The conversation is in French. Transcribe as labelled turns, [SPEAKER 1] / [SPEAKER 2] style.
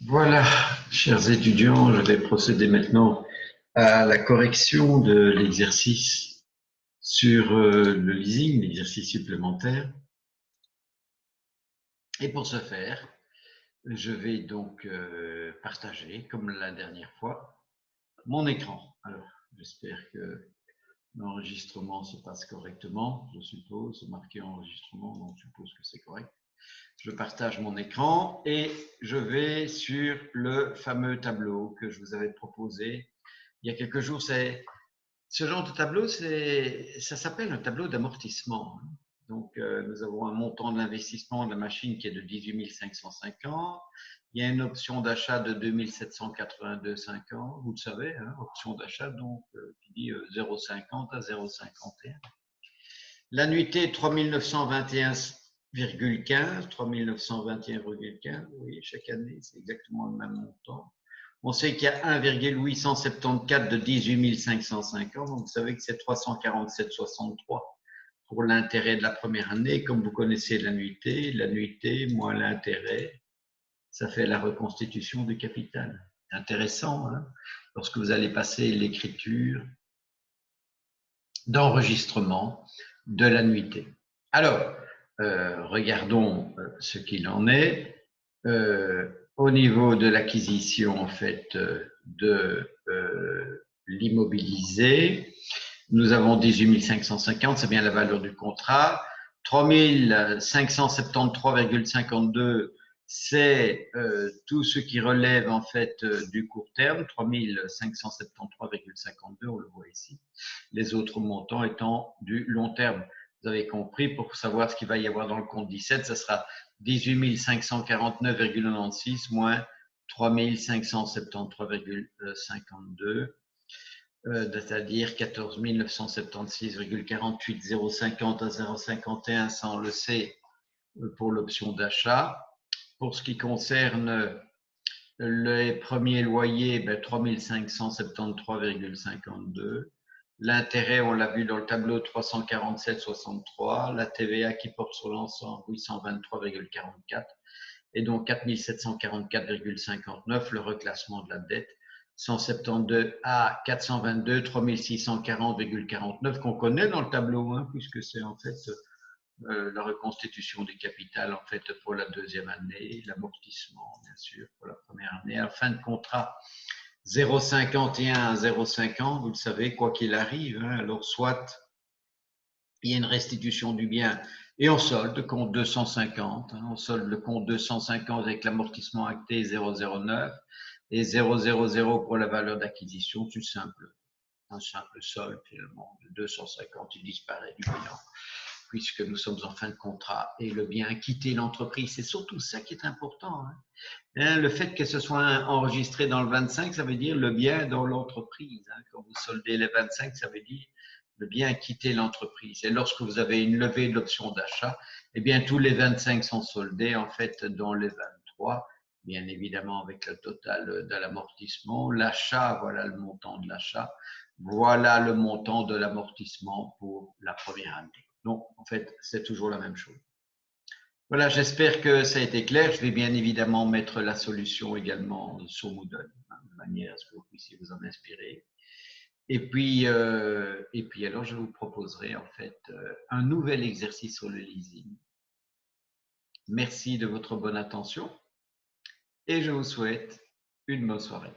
[SPEAKER 1] Voilà, chers étudiants, je vais procéder maintenant à la correction de l'exercice sur le leasing, l'exercice supplémentaire. Et pour ce faire, je vais donc partager, comme la dernière fois, mon écran. Alors, j'espère que l'enregistrement se passe correctement, je suppose. C'est marqué enregistrement, donc je suppose que c'est correct. Je partage mon écran et je vais sur le fameux tableau que je vous avais proposé il y a quelques jours. Ce genre de tableau, ça s'appelle un tableau d'amortissement. Donc, nous avons un montant de l'investissement de la machine qui est de 18 550. Il y a une option d'achat de 2 782,50. Vous le savez, hein, option d'achat donc qui dit 0,50 à 0,51. L'annuité 3921,15, 3921,15, oui, chaque année, c'est exactement le même montant. On sait qu'il y a 1,874 de 18 550, donc vous savez que c'est 347,63 pour l'intérêt de la première année. Comme vous connaissez l'annuité moins l'intérêt, ça fait la reconstitution du capital. Intéressant, hein, lorsque vous allez passer l'écriture d'enregistrement de l'annuité. Alors, regardons ce qu'il en est. Au niveau de l'acquisition en fait de l'immobilisé, nous avons 18 550, c'est bien la valeur du contrat. 3 573,52, c'est tout ce qui relève en fait du court terme, 3 573,52, on le voit ici. Les autres montants étant du long terme. Vous avez compris, pour savoir ce qu'il va y avoir dans le compte 17, ce sera 18 549,96 moins 3 573,52, c'est-à-dire 14 976,48, 0,50 à 0,51, ça on le sait pour l'option d'achat. Pour ce qui concerne les premiers loyers, 3 573,52. L'intérêt, on l'a vu dans le tableau, 347,63. La TVA qui porte sur l'ensemble, 823,44. Et donc 4 744,59. Le reclassement de la dette, 172 à 422, 3 640,49, qu'on connaît dans le tableau, hein, puisque c'est en fait la reconstitution du capital en fait pour la deuxième année, l'amortissement bien sûr pour la première année. À la fin de contrat, 0,51 à 0,50, vous le savez, quoi qu'il arrive. Hein, alors soit il y a une restitution du bien et on solde le compte 250. Hein, on solde le compte 250 avec l'amortissement acté 0,09 et 0,00 pour la valeur d'acquisition. C'est un simple solde finalement de 250, il disparaît du bilan puisque nous sommes en fin de contrat et le bien a quitté l'entreprise. C'est surtout ça qui est important. Hein. Le fait que ce soit enregistré dans le 25, ça veut dire le bien dans l'entreprise. Hein. Quand vous soldez les 25, ça veut dire le bien a quitté l'entreprise. Et lorsque vous avez une levée de l'option d'achat, eh bien tous les 25 sont soldés en fait dans les 23, bien évidemment avec le total de l'amortissement. L'achat, voilà le montant de l'achat. Voilà le montant de l'amortissement pour la première année. Donc, en fait, c'est toujours la même chose. Voilà, j'espère que ça a été clair. Je vais bien évidemment mettre la solution également sur Moodle, hein, de manière à ce que vous puissiez vous en inspirer. Et puis alors, je vous proposerai en fait un nouvel exercice sur le leasing. Merci de votre bonne attention et je vous souhaite une bonne soirée.